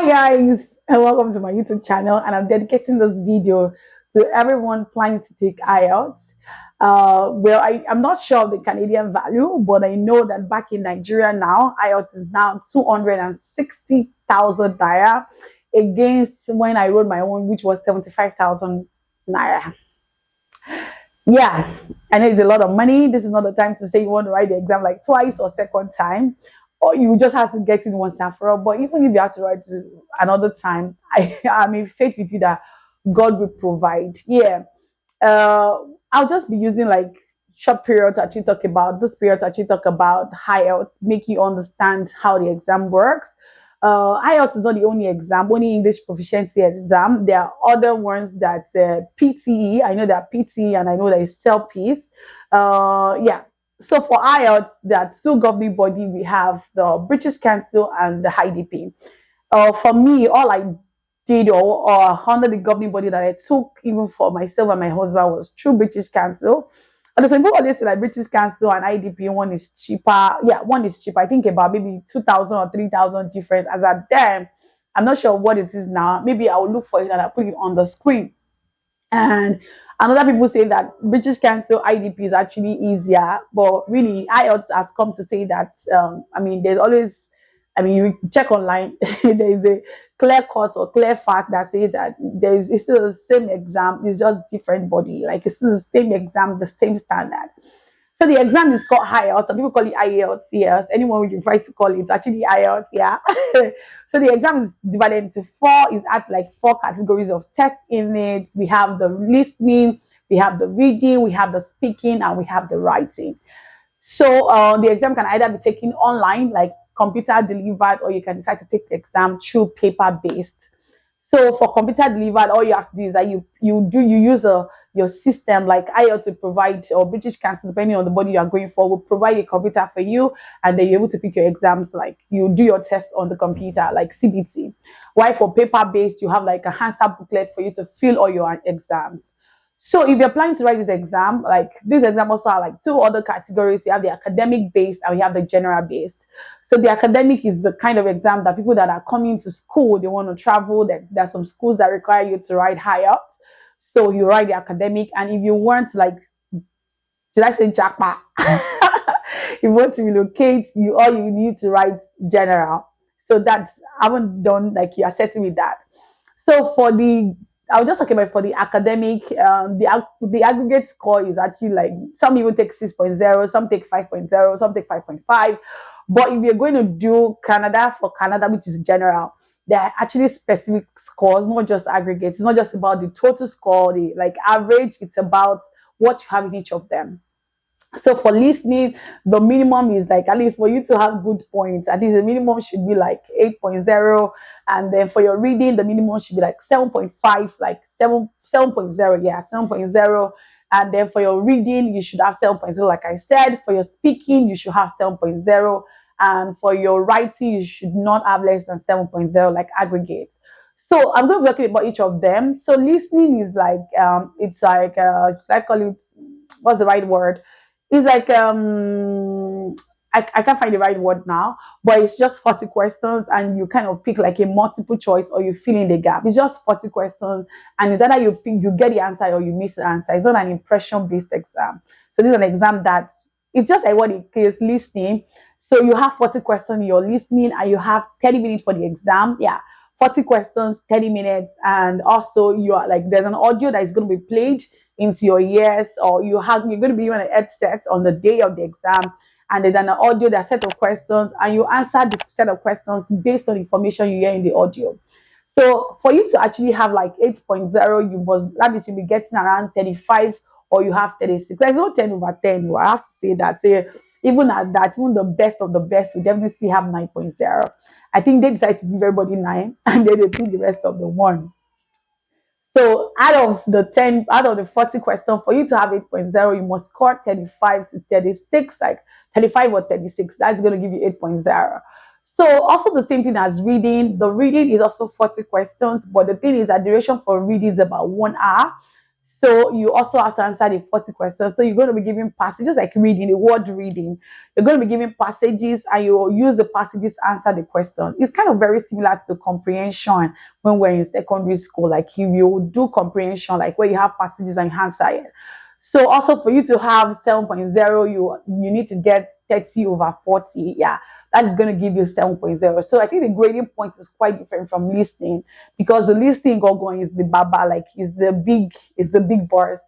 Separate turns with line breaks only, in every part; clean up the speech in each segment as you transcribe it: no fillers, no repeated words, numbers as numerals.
Guys, and welcome to my YouTube channel, and I'm dedicating this video to everyone planning to take IELTS. I'm not sure of the Canadian value, but I know that back in Nigeria now, IELTS is now 260,000 naira against when I wrote my own, which was 75,000 naira. Yeah, I know it's a lot of money. This is not the time to say you want to write the exam like twice or second time, or you just have to get it once and for all. But even if you have to write it another time, I'm in faith with you that God will provide. Yeah, I'll just be using like short period to actually talk about this period to actually talk about IELTS, make you understand how the exam works. IELTS is not the only exam, only English proficiency exam. There are other ones that PTE. I know that PTE and I know that is CELPIS. Yeah. So for IELTS, there are two governing bodies. We have the British Council and the IDP. For me, all I did or under the governing body that I took, even for myself and my husband, was through British Council. And some people always say like British Council and IDP, one is cheaper. Yeah, one is cheaper. I think about maybe 2,000 or 3,000 difference. As at then, I'm not sure what it is now. Maybe I will look for it and I'll put it on the screen. And another people say that British Council IDP is actually easier, but really IELTS has come to say that I mean, there's always, I mean, you check online, there is a clear cut or clear fact that says that it's still the same exam, it's just different body, like it's still the same exam, the same standard. So the exam is called IELTS. Some people call it IELTS. Yes, anyone you try to call it, it's actually IELTS. Yeah. So the exam is divided into four. It's at like four categories of tests in it. We have the listening, we have the reading, we have the speaking, and we have the writing. So the exam can either be taken online, like computer delivered, or you can decide to take the exam through paper based. So for computer delivered, all you have to do is that you use your system like IELTS to provide, or British Council, depending on the body you are going for, will provide a computer for you, and then you're able to pick your exams. Like you do your test on the computer, like CBT. While for paper based, you have like a answer booklet for you to fill all your exams. So if you're planning to write this exam, like this exam also are like two other categories. You have the academic based and we have the general based. So the academic is the kind of exam that people that are coming to school, they want to travel. There are some schools that require you to write IELTS. So you write the academic. And if you want like, did I say jackpot? If you want to relocate, all you need to write general. So that's, I haven't done like you are setting with that. So I was just talking about for the academic, the aggregate score is actually like, some even take 6.0, some take 5.0, some take 5.5. But if you're going to do Canada, for Canada, which is general, there are actually specific scores, not just aggregates. It's not just about the total score, the like average, it's about what you have in each of them. So for listening, the minimum is like, at least for you to have good points, at least the minimum should be like 8.0. And then for your reading, the minimum should be like 7.5, like 7.0, yeah, 7.0. And then for your reading, you should have 7.0, like I said. For your speaking, you should have 7.0. And for your writing, you should not have less than 7.0, like aggregate. So I'm going to be talking about each of them. So listening is like, it's like, I call it, what's the right word? It's like, I can't find the right word now, but it's just 40 questions and you kind of pick like a multiple choice or you fill in the gap. It's just 40 questions and it's either you get the answer or you miss the answer. It's not an impression-based exam. So this is an exam that it's just like what it is, listening. So you have 40 questions, you're listening, and you have 30 minutes for the exam. Yeah, 40 questions, 30 minutes. And also you are like, there's an audio that is going to be played into your ears, or you're going to be given a headset on the day of the exam. And there's an audio, there's a set of questions, and you answer the set of questions based on the information you hear in the audio. So for you to actually have like 8.0, you must, that means you'll be getting around 35 or you have 36. There's no 10 over 10. I have to say that. Even at that, even the best of the best will definitely have 9.0. I think they decided to give everybody 9 and then they pick the rest of the 1. So out of the 40 questions, for you to have 8.0, you must score 35 to 36, like 35 or 36. That's going to give you 8.0. So also the same thing as reading. The reading is also 40 questions, but the thing is that duration for reading is about 1 hour. So you also have to answer the 40 questions. So you're going to be given passages like reading, the word reading. You're going to be given passages and you use the passages to answer the question. It's kind of very similar to comprehension when we're in secondary school. Like if you do comprehension, like where you have passages and you answer it. So also for you to have 7.0, you need to get 30 over 40. Yeah, that is going to give you 7.0. So I think the grading point is quite different from listening because the listening going is the baba, like it's the big bars.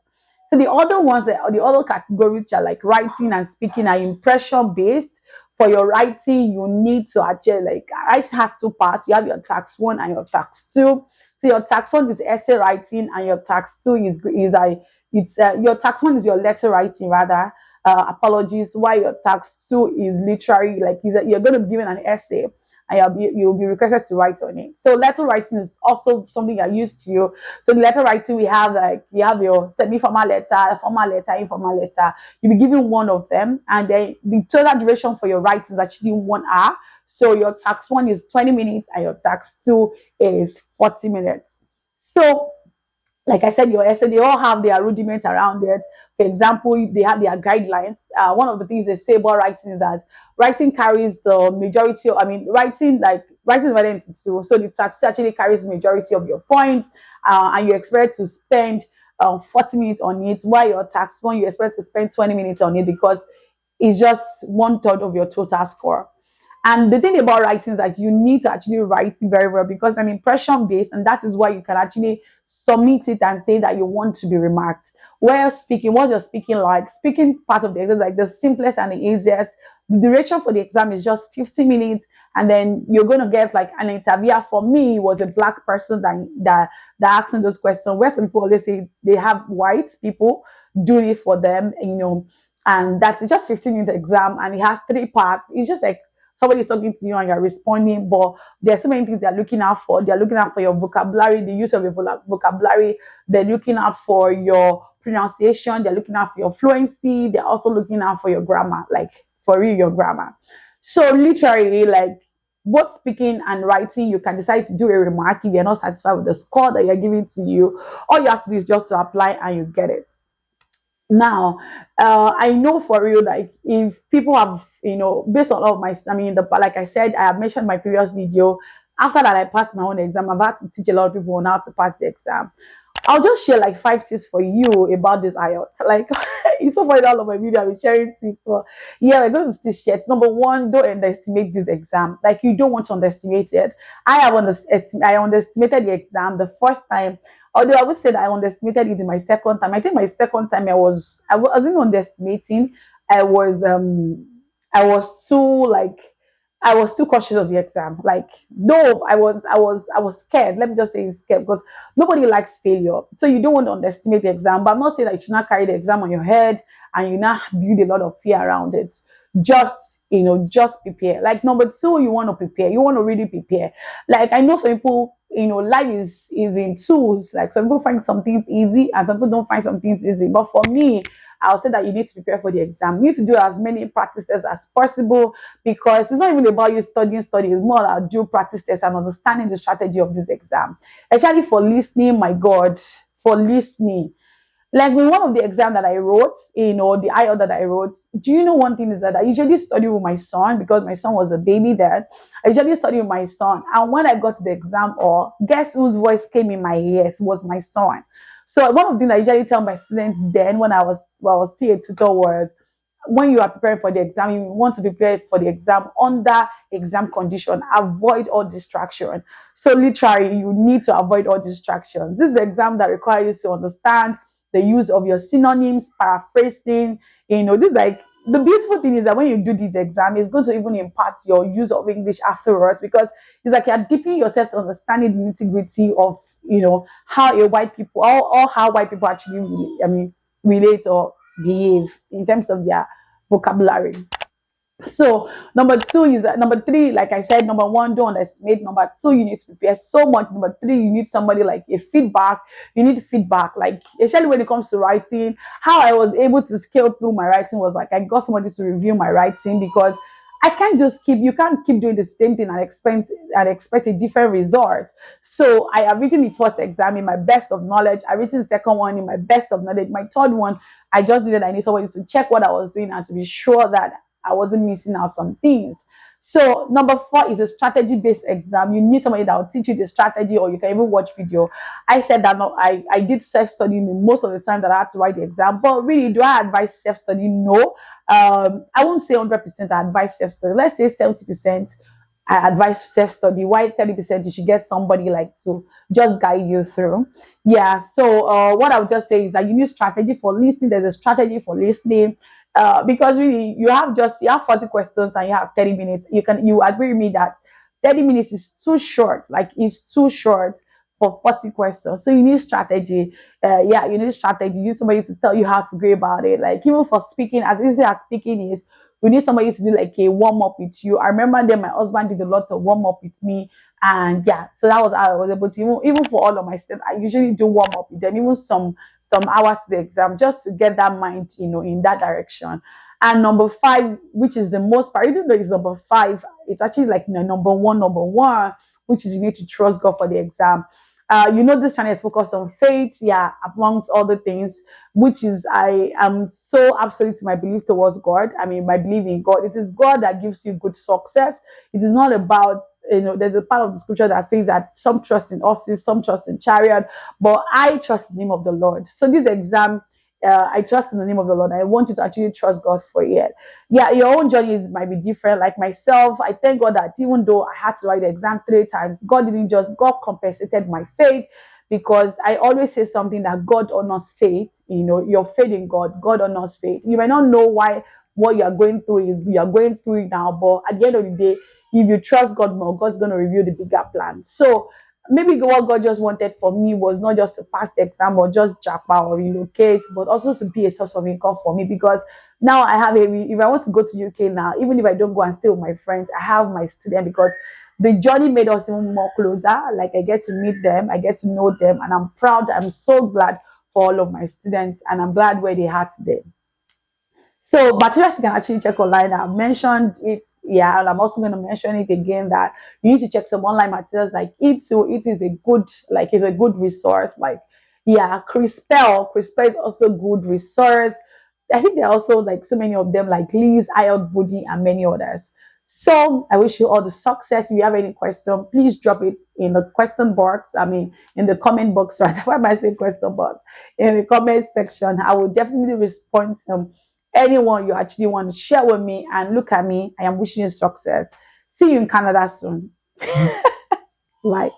So the other ones, the other categories which are like writing and speaking are impression based. For your writing, you need to actually like writing has two parts. You have your tax one and your tax two. So your tax one is essay writing, and your tax two is a it's your tax one is your letter writing rather. Apologies. While your tax two is literary, like you're going to be given an essay and you'll be requested to write on it. So letter writing is also something I used to. So the letter writing we have like you have your semi-formal letter, formal letter, informal letter. You'll be given one of them, and then the total duration for your writing is actually 1 hour. So your tax one is 20 minutes and your tax two is 40 minutes. So like I said, your essay, they all have their rudiments around it. For example, they have their guidelines. One of the things they say about writing is that writing carries the majority of, I mean, writing is divided into two. So the text actually carries the majority of your points, and you expect to spend 40 minutes on it, while your tax one, you expect to spend 20 minutes on it because it's just 1/3 of your total score. And the thing about writing is that you need to actually write very well because I'm impression based, and that is why you can actually submit it and say that you want to be remarked. Where speaking, what you're speaking like, speaking part of the exam, like the simplest and the easiest. The duration for the exam is just 50 minutes, and then you're going to get like an interviewer. For me, it was a black person that asking those questions. Where some people always say they have white people do it for them, and that's just 15-minute exam, and it has 3 parts. It's just like somebody's talking to you and you're responding, but there's so many things they're looking out for. They're looking out for your vocabulary, the use of your vocabulary. They're looking out for your pronunciation. They're looking out for your fluency. They're also looking out for your grammar, like for real, your grammar. So literally, like both speaking and writing, you can decide to do a remark if you're not satisfied with the score that you're giving to you. All you have to do is just to apply and you get it. Now, I know for real, like if people have, based on all of my, like I said, I have mentioned in my previous video. After that, I passed my own exam. I've had to teach a lot of people on how to pass the exam. I'll just share like 5 tips for you about this IELTS. Like it's so funny, all of my video I've been sharing tips. So yeah, we're going to still share. Number one, don't underestimate this exam. Like you don't want to underestimate it. I underestimated the exam the first time. Although I would say that I underestimated it in my second time. I think my second time I wasn't underestimating. I was I was too like I was too cautious of the exam. Like, no, I was scared. Let me just say scared because nobody likes failure. So you don't want to underestimate the exam. But I'm not saying that you should not carry the exam on your head and you not build a lot of fear around it. Just just prepare. Like number two, you want to prepare. You want to really prepare. Like I know some people, life is in tools. Like some people find some things easy and some people don't find some things easy. But for me, I'll say that you need to prepare for the exam. You need to do as many practice tests as possible because it's not even about you studying. It's more about do practice tests and understanding the strategy of this exam. Especially for listening, my God, for listening. Like with one of the exams that I wrote, the IELTS that I wrote, do you know one thing is that I usually study with my son because my son was a baby then. I usually study with my son. And when I got to the exam hall, guess whose voice came in my ears was my son. So one of the things I usually tell my students then when I was still a tutor was, when you are preparing for the exam, you want to prepare for the exam under exam condition. Avoid all distraction. So literally, you need to avoid all distractions. This is an exam that requires you to understand the use of your synonyms, paraphrasing. This is like the beautiful thing is that when you do this exam, it's going to even impact your use of English afterwards because it's like you're dipping yourself to understanding the nitty-gritty of how white people or how white people actually relate or behave in terms of their vocabulary. So number three, like I said, number one, don't underestimate. Number two, you need to prepare so much. Number three, you need somebody like a feedback. You need feedback, like especially when it comes to writing. How I was able to scale through my writing was like I got somebody to review my writing because I can't just keep, you can't keep doing the same thing and expect a different result. So I have written the first exam in my best of knowledge. I written the second one in my best of knowledge. My third one, I need somebody to check what I was doing and to be sure that I wasn't missing out some things. So number four is a strategy-based exam. You need somebody that will teach you the strategy, or you can even watch video. I said that no, I did self-study most of the time that I had to write the exam. But really, do I advise self-study? No. I won't say 100% I advise self-study. Let's say 70%. I advise self-study. Why 30% you should get somebody like to just guide you through. Yeah. So what I would just say is that you need strategy for listening. There's a strategy for listening. Because really you have 40 questions and you have 30 minutes. You agree with me that 30 minutes is too short, like it's too short for 40 questions. So you need strategy. Yeah, you need strategy. You need somebody to tell you how to go about it. Like even for speaking, as easy as speaking is, we need somebody to do like a warm up with you. I remember then my husband did a lot of warm up with me. And yeah, so that was how I was able to, even for all of my students, I usually do warm up with them, even some hours to the exam, just to get that mind, in that direction. And number five, which is the most part, even though it's number five, it's actually like number one, which is you need to trust God for the exam. This channel is focused on faith, yeah, amongst other things, which is I am so absolute to my belief towards God. I mean, my belief in God. It is God that gives you good success. It is not about, there's a part of the scripture that says that some trust in horses, some trust in chariot, but I trust in the name of the Lord. So this exam, I trust in the name of the Lord. I want you to actually trust God for it. Yeah, your own journey might be different. Like myself, I thank God that even though I had to write the exam 3 times, God compensated my faith, because I always say something that God honors faith. Your faith in God, God honors faith. You may not know why what you are going through is you are going through it now, but at the end of the day, if you trust God more, God's going to reveal the bigger plan. So maybe what God just wanted for me was not just to pass the exam or just japa or relocate, but also to be a source of income for me, because now I have if I want to go to UK now, even if I don't go and stay with my friends, I have my student, because the journey made us even more closer. Like I get to meet them, I get to know them, and I'm proud. I'm so glad for all of my students, and I'm glad where they are today. So materials you can actually check online. I've mentioned it, yeah, and I'm also going to mention it again that you need to check some online materials like it It is it's a good resource. Like, yeah, Crispell is also good resource. I think there are also like so many of them like Lee's, IELTS Body, and many others. So I wish you all the success. If you have any question, please drop it in the question box. I mean, in the comment box, right? Why am I saying question box? In the comment section, I will definitely respond to anyone you actually want to share with me. And look at me, I am wishing you success. See you in Canada soon. Bye.